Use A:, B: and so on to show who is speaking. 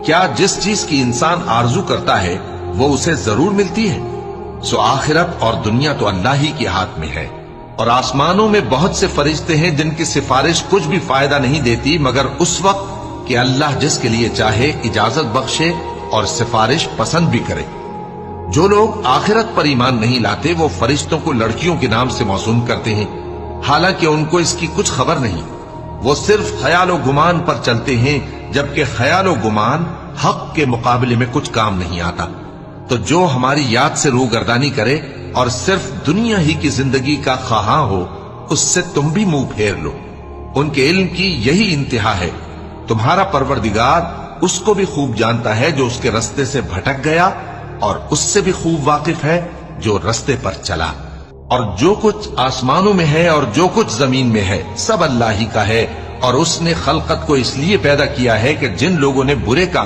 A: کیا جس چیز کی انسان آرزو کرتا ہے وہ اسے ضرور ملتی ہے؟ سو آخرت اور دنیا تو اللہ ہی کے ہاتھ میں ہے، اور آسمانوں میں بہت سے فرشتے ہیں جن کی سفارش کچھ بھی فائدہ نہیں دیتی مگر اس وقت کہ اللہ جس کے لیے چاہے اجازت بخشے اور سفارش پسند بھی کرے۔ جو لوگ آخرت پر ایمان نہیں لاتے وہ فرشتوں کو لڑکیوں کے نام سے موسوم کرتے ہیں، حالانکہ ان کو اس کی کچھ خبر نہیں۔ وہ صرف خیال و گمان پر چلتے ہیں، جبکہ خیال و گمان حق کے مقابلے میں کچھ کام نہیں آتا۔ تو جو ہماری یاد سے روگردانی کرے اور صرف دنیا ہی کی زندگی کا خواہاں ہو، اس سے تم بھی منہ پھیر لو۔ ان کے علم کی یہی انتہا ہے۔ تمہارا پروردگار اس کو بھی خوب جانتا ہے جو اس کے رستے سے بھٹک گیا، اور اس سے بھی خوب واقف ہے جو رستے پر چلا۔ اور جو کچھ آسمانوں میں ہے اور جو کچھ زمین میں ہے سب اللہ ہی کا ہے، اور اس نے خلقت کو اس لیے پیدا کیا ہے کہ جن لوگوں نے برے کام